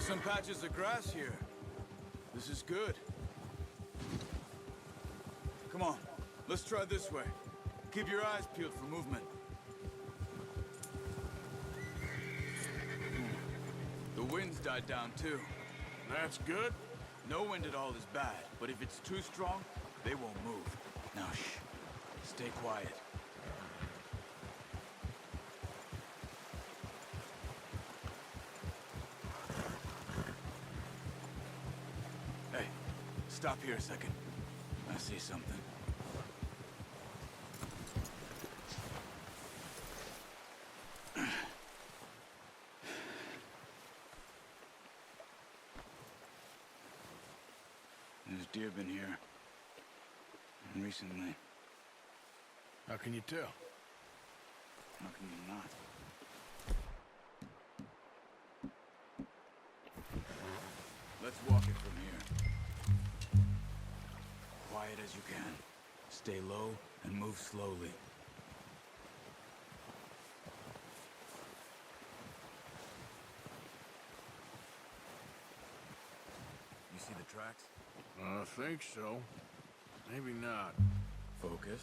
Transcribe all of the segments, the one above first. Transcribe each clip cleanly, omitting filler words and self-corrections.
Still some patches of grass here. This is good. Come on, let's try this way. Keep your eyes peeled for movement. The wind's died down too. That's good. No wind at all is bad, but if it's too strong, they won't move. Now shh, stay quiet. Hey, stop here a second. I see something. There's deer been here. Recently. How can you tell? How can you not? Let's walk it from here. Quiet as you can. Stay low and move slowly. You see the tracks? I think so. Maybe not. Focus.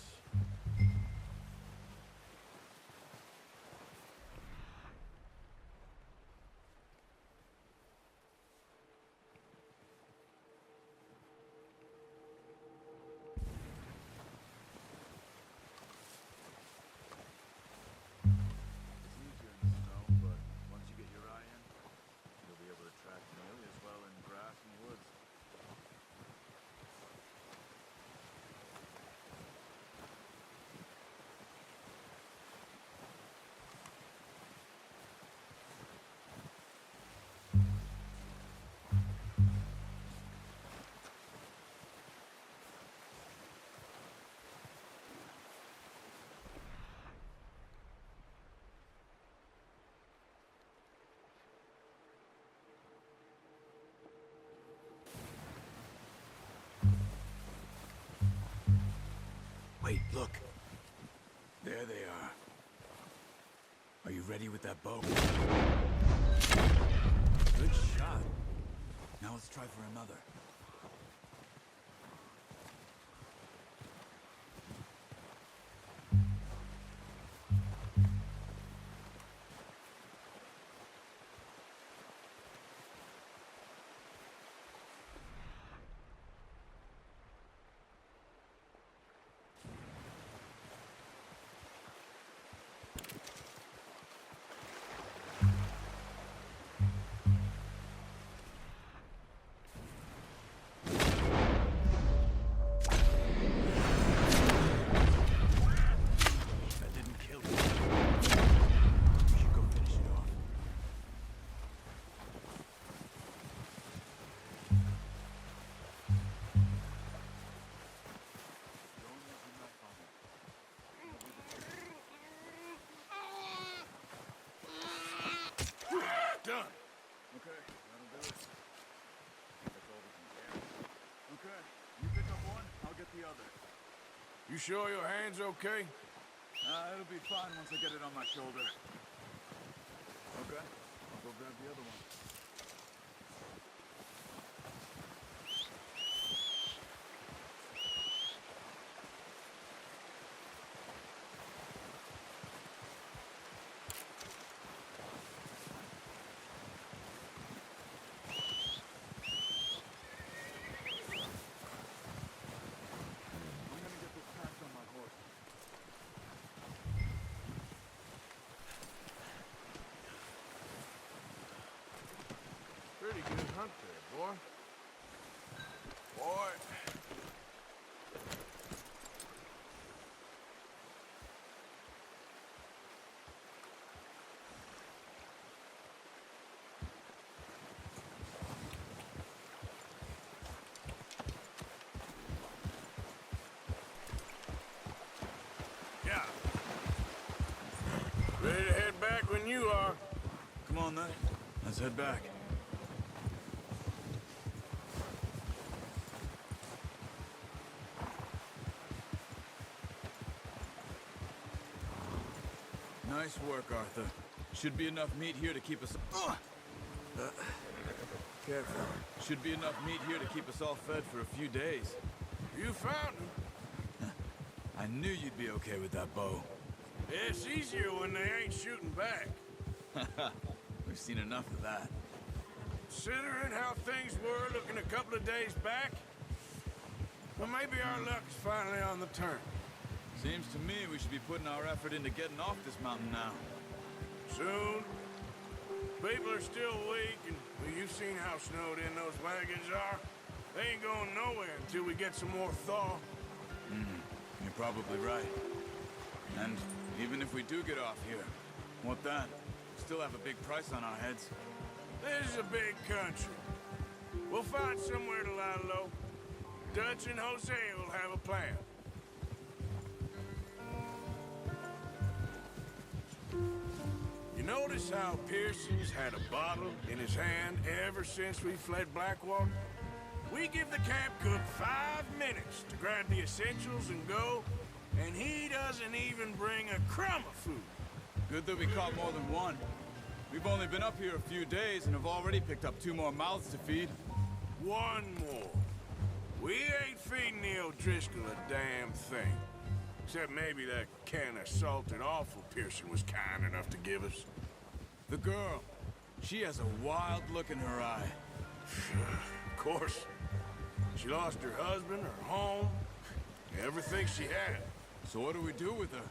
Wait, look. There they are. Are you ready with that bow? Good shot. Now let's try for another. Done. Okay, that'll do it. That's all we can carry. Okay, you pick up one, I'll get the other. You sure your hand's okay? It'll be fine once I get it on my shoulder. Okay, I'll go grab the other one. I'm gonna get this patch on my horse. Pretty good hunt there, boy. Boy. Yeah. Ready to head back when you are. Come on then, let's head back. Nice work, Arthur. Should be enough meat here to keep us... Careful. Should be enough meat here to keep us all fed for a few days. You found him. I knew you'd be okay with that bow. It's easier when they ain't shooting back. We've seen enough of that. Considering how things were looking a couple of days back, well, maybe our luck is finally on the turn. Seems to me we should be putting our effort into getting off this mountain now. Soon. People are still weak, and well, you've seen how snowed in those wagons are. They ain't going nowhere until we get some more thaw. You're probably right. And even if we do get off here, what then? We still have a big price on our heads. This is a big country. We'll find somewhere to lie low. Dutch and Hosea will have a plan. You notice how Pearson's had a bottle in his hand ever since we fled Blackwater? We give the camp cook 5 minutes to grab the essentials and go, and he doesn't even bring a crumb of food. Good that we caught more than one. We've only been up here a few days and have already picked up 2 more mouths to feed. 1 more. We ain't feeding the O'Driscoll a damn thing. Except maybe that can of salted offal Pearson was kind enough to give us. The girl. She has a wild look in her eye. Of course. She lost her husband, her home, everything she had. So what do we do with her?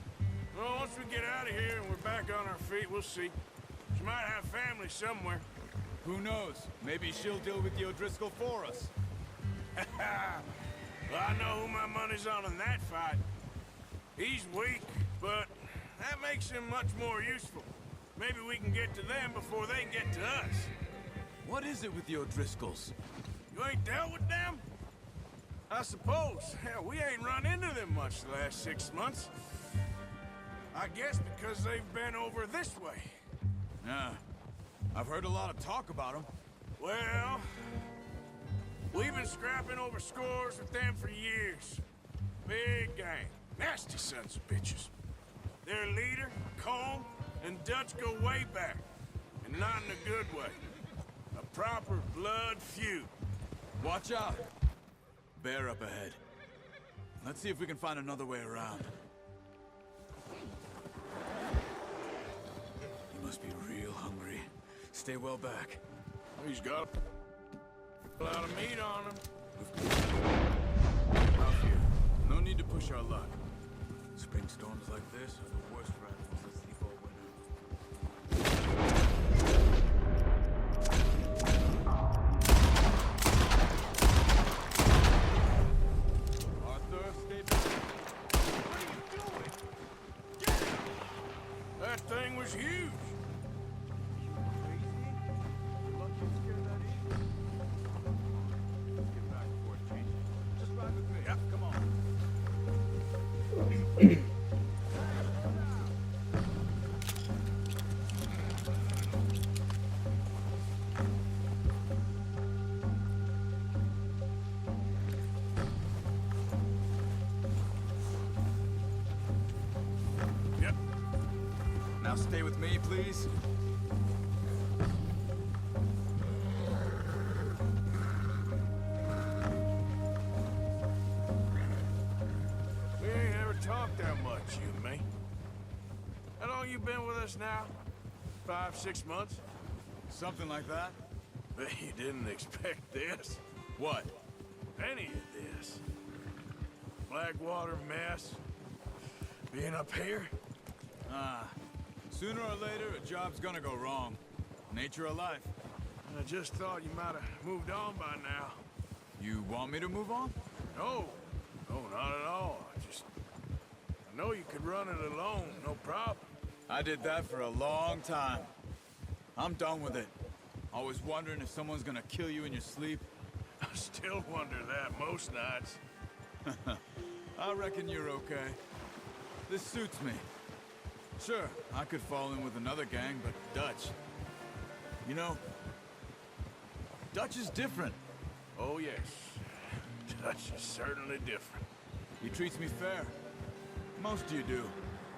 Well, once we get out of here and we're back on our feet, we'll see. She might have family somewhere. Who knows? Maybe she'll deal with the O'Driscoll for us. Well, I know who my money's on in that fight. He's weak, but that makes him much more useful. Maybe we can get to them before they get to us. What is it with the O'Driscolls? You ain't dealt with them? I suppose. Hell, we ain't run into them much the last 6 months. I guess because they've been over this way. Yeah. I've heard a lot of talk about them. Well, we've been scrapping over scores with them for years. Big gang. Nasty sons of bitches. Their leader, Cole, and Dutch go way back. And not in a good way. A proper blood feud. Watch out. Bear up ahead. Let's see if we can find another way around. He must be real hungry. Stay well back. He's got a lot of meat on him. Out here. No need to push our luck. Spring storms like this are the worst radicals that sleep all winter. Arthur, stay back. What are you doing? Get him! That thing was huge. Now stay with me, please. We ain't ever talked that much, you and me. How long you been with us now? 5, 6 months? Something like that. Bet you didn't expect this. What? Any of this. Blackwater mess. Being up here? Sooner or later, a job's gonna go wrong. Nature of life. I just thought you might have moved on by now. You want me to move on? No. No, not at all. I know you could run it alone, no problem. I did that for a long time. I'm done with it. Always wondering if someone's gonna kill you in your sleep. I still wonder that most nights. I reckon you're okay. This suits me. Sure, I could fall in with another gang, but Dutch... You know, Dutch is different. Oh, yes. Dutch is certainly different. He treats me fair. Most of you do.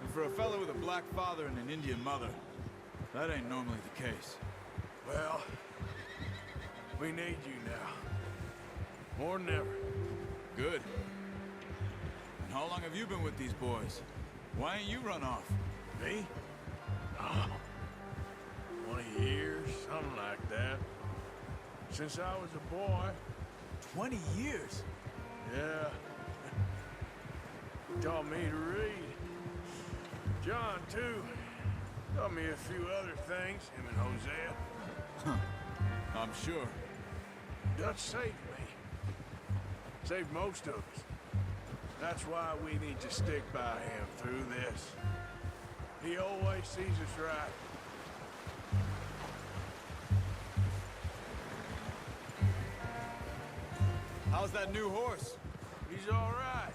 And for a fellow with a black father and an Indian mother, that ain't normally the case. Well, We need you now. More than ever. Good. And how long have you been with these boys? Why ain't you run off? Me? Oh, 20 years, something like that. Since I was a boy. 20 years? Yeah. He taught me to read. John, too. Taught me a few other things, him and Hosea. Huh. I'm sure. Dutch saved me. Saved most of us. That's why we need to stick by him through this. He always sees us right. How's that new horse? He's all right.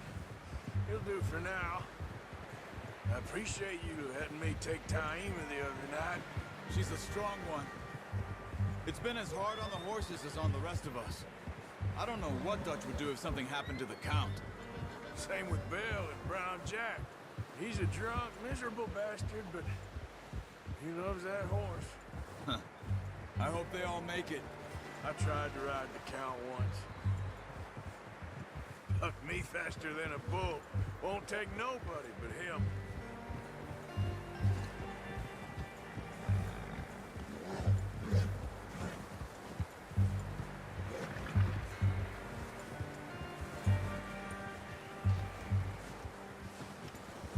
He'll do for now. I appreciate you letting me take Taima the other night. She's a strong one. It's been as hard on the horses as on the rest of us. I don't know what Dutch would do if something happened to the Count. Same with Bill and Brown Jack. He's a drunk, miserable bastard, but he loves that horse. Huh. I hope they all make it. I tried to ride the Count once. Bucked me faster than a bull. Won't take nobody but him.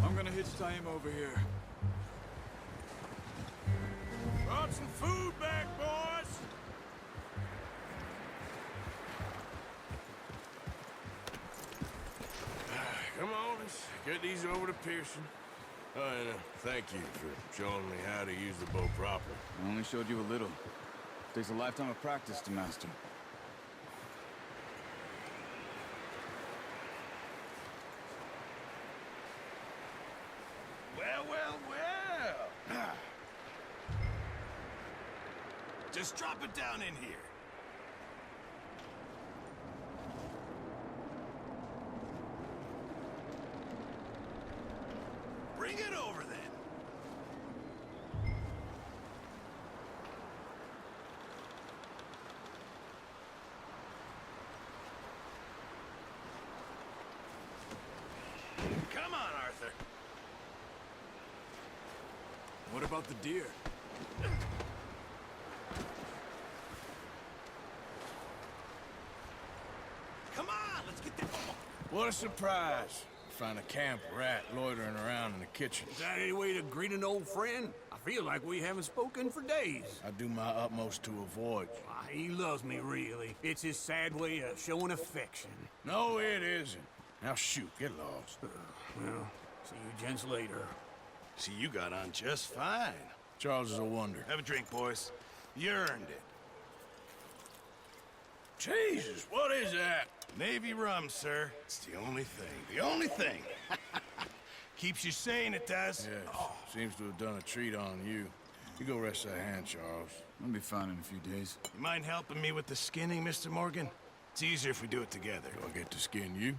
I'm gonna hitch Taima over here. Brought some food back, boys! Come on, let's get these over to Pearson. Oh, and thank you for showing me how to use the bow properly. I only showed you a little. Takes a lifetime of practice to master. Well. Just drop it down in here. Bring it over then. Come on, Arthur. What about the deer? Come on, let's get this. What a surprise. Find a camp rat loitering around in the kitchen. Is that any way to greet an old friend? I feel like we haven't spoken for days. I do my utmost to avoid you. He loves me, really. It's his sad way of showing affection. No, it isn't. Now shoot, get lost. Well, see you gents later. See, you got on just fine. Charles is a wonder. Have a drink, boys. You earned it. Jesus, what is that? Navy rum, sir. It's the only thing. The only thing. Keeps you sane, it does. Yes, seems to have done a treat on you. You go rest that hand, Charles. I'll be fine in a few days. You mind helping me with the skinning, Mr. Morgan? It's easier if we do it together. Do I get to skin you?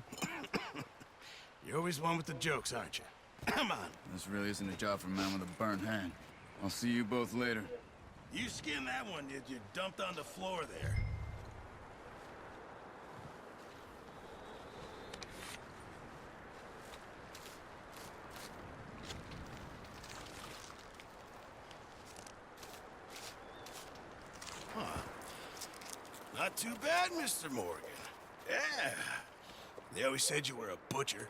You're always one with the jokes, aren't you? Come on. This really isn't a job for a man with a burnt hand. I'll see you both later. You skin that one you dumped on the floor there. Not too bad, Mr. Morgan. Yeah. They always said you were a butcher.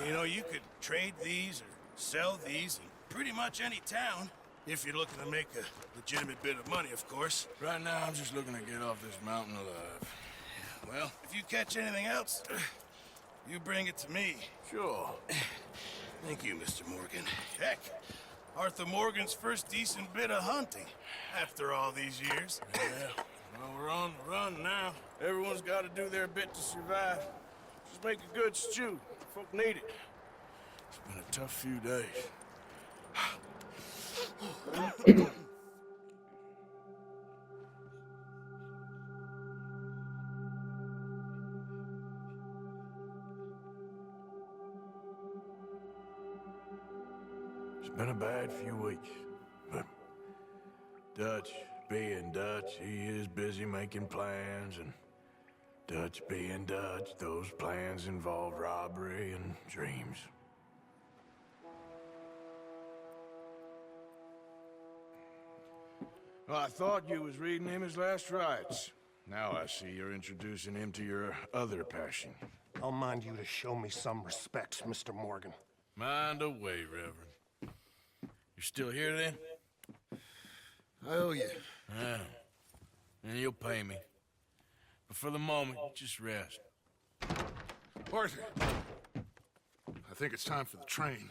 You know, you could trade these or sell these in pretty much any town. If you're looking to make a legitimate bit of money, of course. Right now, I'm just looking to get off this mountain alive. Well, if you catch anything else, you bring it to me. Sure. Thank you, Mr. Morgan. Heck, Arthur Morgan's first decent bit of hunting after all these years. Yeah. Well, we're on the run now. Everyone's got to do their bit to survive. Just make a good stew. Folk need it. It's been a tough few days. It's been a bad few weeks, but Dutch, being Dutch, he is busy making plans, and Dutch being Dutch, those plans involve robbery and dreams. Well, I thought you was reading him his last rites. Now I see you're introducing him to your other passion. I'll mind you to show me some respect, Mr. Morgan. Mind away, Reverend. You still here, then? I owe you. Yeah. And you'll pay me. But for the moment, just rest. Arthur, I think it's time for the train.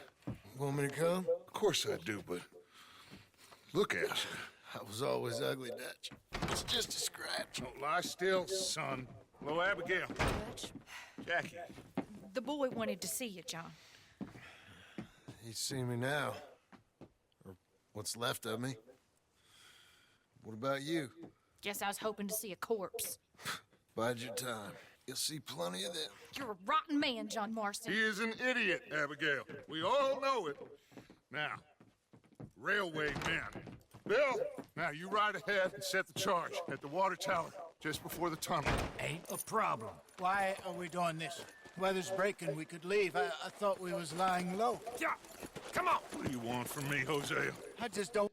Want me to come? Of course I do, but look at you. I was always ugly, Dutch. It's just a scratch. Don't lie still, son. Hello, Abigail. Dutch, Jackie. the boy wanted to see you, John. He's seen me now. Or what's left of me. What about you? Guess I was hoping to see a corpse. Bide your time. You'll see plenty of them. You're a rotten man, John Marston. He is an idiot, Abigail. We all know it. Now, railway men. Bill, now you ride ahead and set the charge at the water tower just before the tunnel. Ain't a problem. Why are we doing this? Weather's breaking. We could leave. I thought we was lying low. Yeah, come on. What do you want from me, Hosea? I just don't